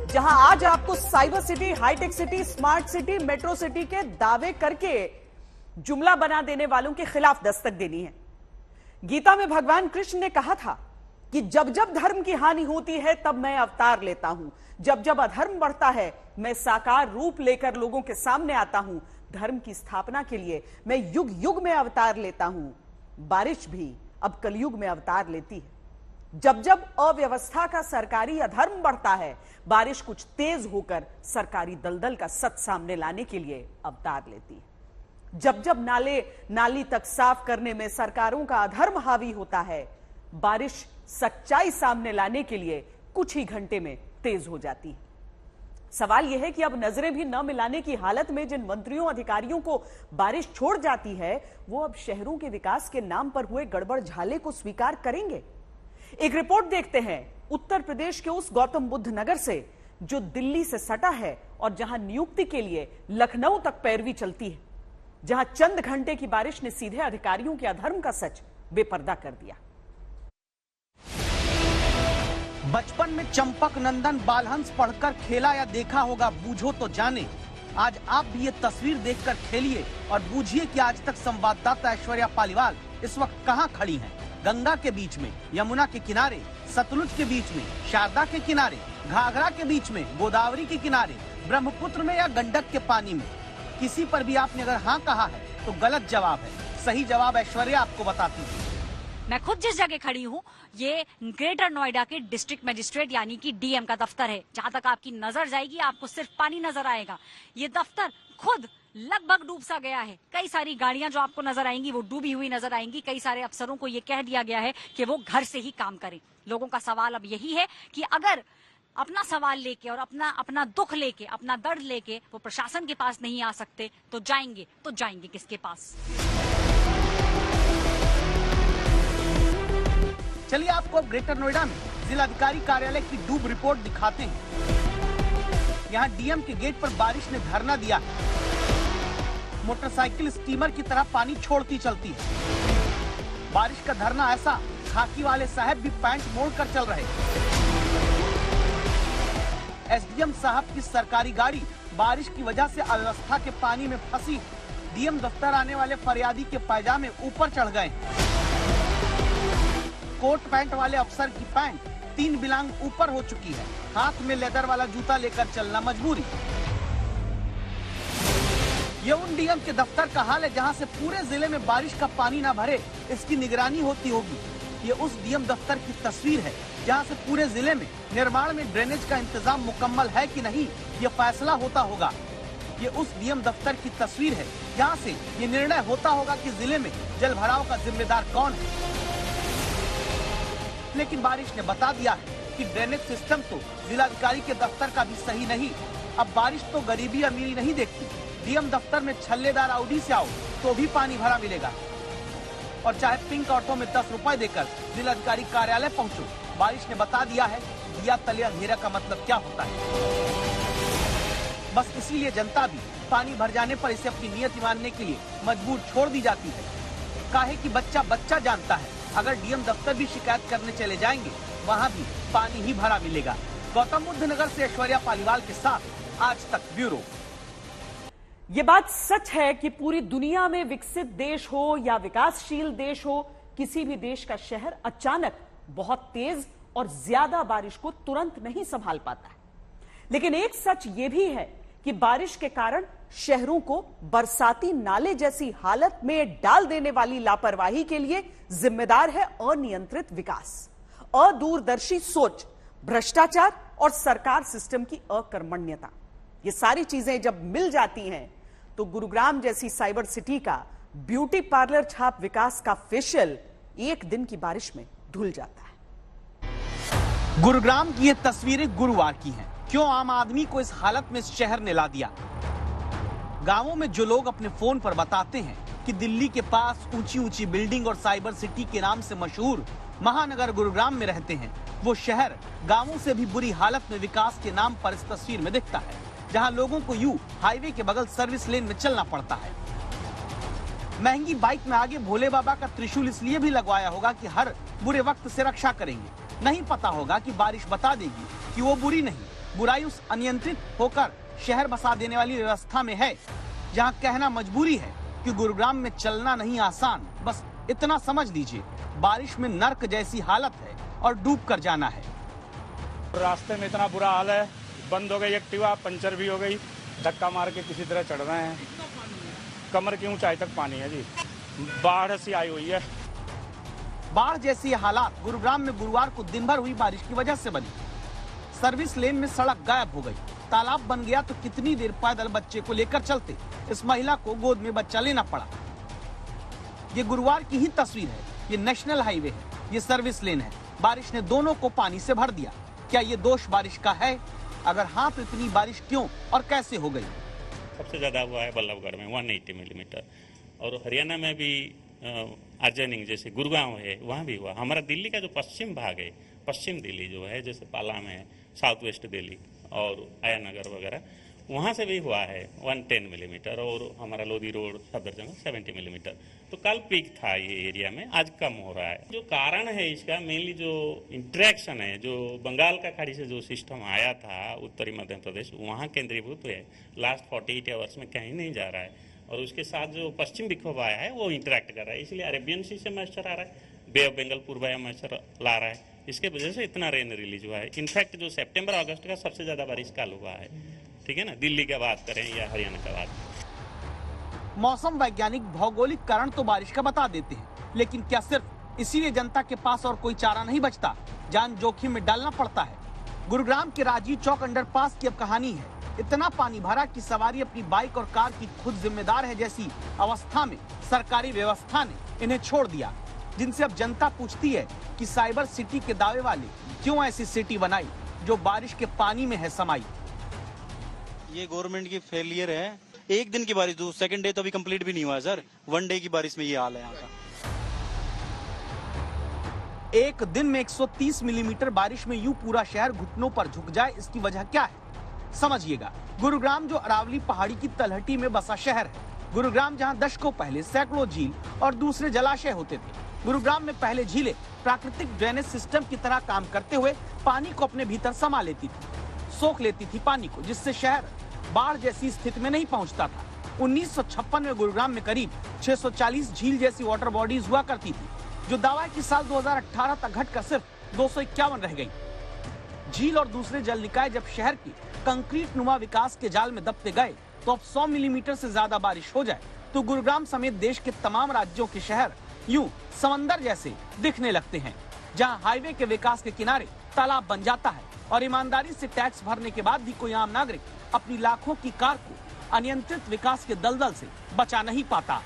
जहां आज आपको cyber city, hitech city, smart city, metro city के दावे करके जुमला बना देने वालों के खिलाफ दस्तक देनी है। गीता में भगवान कृष्ण ने कहा था कि जब जब धर्म की हानि होती है तब मैं अवतार लेता हूं, जब जब अधर्म बढ़ता है मैं साकार रूप लेकर लोगों के सामने आता हूं, धर्म की स्थापना के लिए मैं युग युग में अवतार लेता हूं। बारिश भी अब कलयुग में अवतार लेती है। जब जब अव्यवस्था का सरकारी अधर्म बढ़ता है, बारिश कुछ तेज होकर सरकारी दलदल का सच सामने लाने के लिए अवतार लेती है। जब जब नाले नाली तक साफ करने में सरकारों का अधर्म हावी होता है, बारिश सच्चाई सामने लाने के लिए कुछ ही घंटे में तेज हो जाती है। सवाल यह है कि अब नजरें भी न मिलाने की हालत में जिन मंत्रियों अधिकारियों को बारिश छोड़ जाती है, वो अब शहरों के विकास के नाम पर हुए गड़बड़ झाले को स्वीकार करेंगे। एक रिपोर्ट देखते हैं उत्तर प्रदेश के उस गौतम बुद्ध नगर से जो दिल्ली से सटा है और जहां नियुक्ति के लिए लखनऊ तक पैरवी चलती है, जहां चंद घंटे की बारिश ने सीधे अधिकारियों के अधर्म का सच बेपर्दा कर दिया। बचपन में चंपक नंदन बालहंस पढ़कर खेला या देखा होगा, बूझो तो जाने। आज आप भी ये तस्वीर देखकर खेलिए और बूझिए कि आज तक संवाददाता ऐश्वर्या पालीवाल इस वक्त कहां खड़ी हैं। गंगा के बीच में, यमुना के किनारे, सतलुज के बीच में, शारदा के किनारे, घाघरा के बीच में, गोदावरी के किनारे, ब्रह्मपुत्र में या गंडक के पानी में। किसी पर भी आपने अगर हाँ कहा है तो गलत जवाब है। सही जवाब ऐश्वर्या आपको बताती है। मैं खुद जिस जगह खड़ी हूँ ये ग्रेटर नोएडा के डिस्ट्रिक्ट मजिस्ट्रेट यानी कि डीएम का दफ्तर है। जहां तक आपकी नजर जाएगी आपको सिर्फ पानी नजर आएगा। ये दफ्तर खुद लगभग डूब सा गया है। कई सारी गाड़ियां जो आपको नजर आएंगी वो डूबी हुई नजर आएंगी। कई सारे अफसरों को ये कह दिया गया है कि वो घर से ही काम करें। लोगों का सवाल अब यही है कि अगर अपना सवाल लेके और अपना दुख लेके, अपना दर्द लेके वो प्रशासन के पास नहीं आ सकते तो जाएंगे किसके पास? चलिए आपको ग्रेटर नोएडा में जिलाधिकारी कार्यालय की डूब रिपोर्ट दिखाते हैं। यहाँ डीएम के गेट पर बारिश ने धरना दिया। मोटरसाइकिल स्टीमर की तरह पानी छोड़ती चलती है। बारिश का धरना ऐसा, खाकी वाले साहब भी पैंट मोड़ कर चल रहे। एसडीएम साहब की सरकारी गाड़ी बारिश की वजह से अव्यवस्था के पानी में फंसी। डीएम दफ्तर आने वाले फरियादी के पायजामे ऊपर चढ़ गए। कोट पैंट वाले अफसर की पैंट 3 बिलांग ऊपर हो चुकी है। हाथ में लेदर वाला जूता लेकर चलना मजबूरी। ये उन डीएम के दफ्तर का हाल है जहां से पूरे जिले में बारिश का पानी ना भरे, इसकी निगरानी होती होगी। ये उस डीएम दफ्तर की तस्वीर है जहां से पूरे जिले में निर्माण में ड्रेनेज का इंतजाम मुकम्मल है कि नहीं ये फैसला होता होगा। ये उस डीएम दफ्तर की तस्वीर है जहां से ये निर्णय होता होगा कि जिले में जल भराव का जिम्मेदार कौन है। लेकिन बारिश ने बता दिया है कि ड्रेनेज सिस्टम तो जिलाधिकारी के दफ्तर का भी सही नहीं। अब बारिश तो गरीबी अमीरी नहीं देखती। डीएम दफ्तर में छल्लेदार ऑडी से आओ तो भी पानी भरा मिलेगा, और चाहे पिंक ऑटो में 10 रुपए देकर जिलाधिकारी कार्यालय पहुंचो। बारिश ने बता दिया है दिया तले अंधेरा का मतलब क्या होता है। बस इसीलिए जनता भी पानी भर जाने पर इसे अपनी नियति मानने के लिए मजबूर छोड़ दी जाती है। काहे कि बच्चा जानता है अगर डीएम दफ्तर भी शिकायत करने चले जाएंगे वहां भी पानी ही भरा मिलेगा। गौतम बुद्ध नगर से ऐश्वर्या पालीवाल के साथ आज तक ब्यूरो। यह बात सच है कि पूरी दुनिया में विकसित देश हो या विकासशील देश हो, किसी भी देश का शहर अचानक बहुत तेज और ज्यादा बारिश को तुरंत नहीं संभाल पाता है। लेकिन एक सच यह भी है कि बारिश के कारण शहरों को बरसाती नाले जैसी हालत में डाल देने वाली लापरवाही के लिए जिम्मेदार है अनियंत्रित विकास, अदूरदर्शी सोच, भ्रष्टाचार और सरकार सिस्टम की अकर्मण्यता। ये सारी चीजें जब मिल जाती हैं तो गुरुग्राम जैसी साइबर सिटी का ब्यूटी पार्लर छाप विकास का फेशियल एक दिन की बारिश में धुल जाता है। गुरुग्राम की ये तस्वीरें गुरुवार की हैं। क्यों आम आदमी को इस हालत में इस शहर ने ला दिया? गांवों में जो लोग अपने फोन पर बताते हैं कि दिल्ली के पास ऊंची बिल्डिंग और साइबर सिटी के नाम से मशहूर महानगर गुरुग्राम में रहते हैं, वो शहर गांवों से भी बुरी हालत में विकास के नाम पर इस तस्वीर में दिखता है, जहां लोगों को यूं हाईवे के बगल सर्विस लेन में चलना पड़ता है। महंगी बाइक में आगे भोले बाबा का त्रिशूल इसलिए भी लगवाया होगा कि हर बुरे वक्त से रक्षा करेंगे। नहीं पता होगा कि बारिश बता देगी कि वो बुरी नहीं, बुराई उस अनियंत्रित होकर शहर बसा देने वाली व्यवस्था में है, जहां कहना मजबूरी है कि गुरुग्राम में चलना नहीं आसान। बस इतना समझ लीजिए, बारिश में नर्क जैसी हालत है और डूब कर जाना है। रास्ते में इतना बुरा हाल है, बंद हो गई एक्टिवा, पंचर भी हो गई, धक्का मार के किसी तरह चढ़ रहे हैं। कमर की ऊंचाई तक पानी है जी, बाढ़ सी आई हुई है। बाढ़ जैसी हालात गुरुग्राम में गुरुवार को दिन भर हुई बारिश की वजह से बनी। सर्विस लेन में सड़क गायब हो गई, तालाब बन गया तो कितनी देर पैदल बच्चे को लेकर चलते। इस महिला को गोद में बच्चा लेना पड़ा। ये गुरुवार की ही तस्वीर है। ये नेशनल हाईवे है, ये सर्विस लेन है। बारिश ने दोनों को पानी से भर दिया। क्या ये दोष बारिश का है? अगर हाँ तो इतनी बारिश क्यों और कैसे हो गई? सबसे ज्यादा हुआ है बल्लभगढ़ में 180 मिलीमीटर, और हरियाणा में भी आर्जनिंग जैसे गुड़गांव है वहाँ भी हुआ। हमारा दिल्ली का जो पश्चिम भाग है, पश्चिम दिल्ली जो है, जैसे पाला में, साउथ वेस्ट दिल्ली और आयानगर वगैरह, वहाँ से भी हुआ है 110 मिलीमीटर, और हमारा लोधी रोड सफदरजंग 70 मिलीमीटर। तो कल पीक था ये एरिया में, आज कम हो रहा है। जो कारण है इसका मेनली जो इंटरेक्शन है, जो बंगाल का खाड़ी से जो सिस्टम आया था उत्तरी मध्य प्रदेश, वहाँ केंद्रीभूत है। लास्ट 48 आवर्स में कहीं नहीं जा रहा है, और उसके साथ जो पश्चिम विक्षोभ आया है वो इंटरेक्ट कर रहा है, इसलिए अरेबियन सी से मॉइस्चर आ रहा है, बे ऑफ बंगाल पूर्वाया मॉइस्चर ला रहा है, इसके वजह से इतना रेन रिलीज हुआ है। इनफैक्ट जो सितंबर अगस्त का सबसे ज्यादा बारिश कल हुआ है, ठीक है ना, दिल्ली की बात करें या हरियाणा का बात। मौसम वैज्ञानिक भौगोलिक कारण तो बारिश का बता देते हैं, लेकिन क्या सिर्फ इसीलिए जनता के पास और कोई चारा नहीं बचता, जान जोखिम में डालना पड़ता है। गुरुग्राम के राजीव चौक अंडरपास की अब कहानी है। इतना पानी भरा कि सवारी अपनी बाइक और कार की खुद जिम्मेदार है जैसी अवस्था में सरकारी व्यवस्था ने इन्हें छोड़ दिया, जिनसे अब जनता पूछती है कि साइबर सिटी के दावे वाले क्यों ऐसी सिटी बनाई जो बारिश के पानी में है समाई। ये गवर्नमेंट की फेलियर है। एक दिन की बारिश, सेकंड डे तो अभी कंप्लीट भी नहीं हुआ है सर। वन डे की बारिश में ये हाल है यहाँ का। एक दिन में 130 मिलीमीटर बारिश में यूं पूरा शहर घुटनों पर झुक जाए, इसकी वजह क्या है? समझिएगा, गुरुग्राम जो अरावली पहाड़ी की तलहटी में बसा शहर है, गुरुग्राम जहां दशकों पहले सैकड़ों झील और दूसरे जलाशय होते थे। गुरुग्राम में पहले झीलें प्राकृतिक ड्रेनेज सिस्टम की तरह काम करते हुए पानी को अपने भीतर समा लेती थी, सोख लेती थी पानी को, जिससे शहर बाढ़ जैसी स्थिति में नहीं पहुंचता था। 1956 में गुरुग्राम में करीब 640 झील जैसी वाटर बॉडीज हुआ करती थी, जो दावा है कि साल 2018 तक घटकर सिर्फ 251 रह गई। झील और दूसरे जल निकाय जब शहर की कंक्रीट नुमा विकास के जाल में दबते गए, तो अब 100 मिलीमीटर से ज्यादा बारिश हो जाए तो गुरुग्राम समेत देश के तमाम राज्यों के शहर यूं समंदर जैसे दिखने लगते हैं, जहां हाईवे के विकास के किनारे तालाब बन जाता है और ईमानदारी से टैक्स भरने के बाद भी कोई आम नागरिक अपनी लाखों की कार को अनियंत्रित विकास के दलदल से बचा नहीं पाता।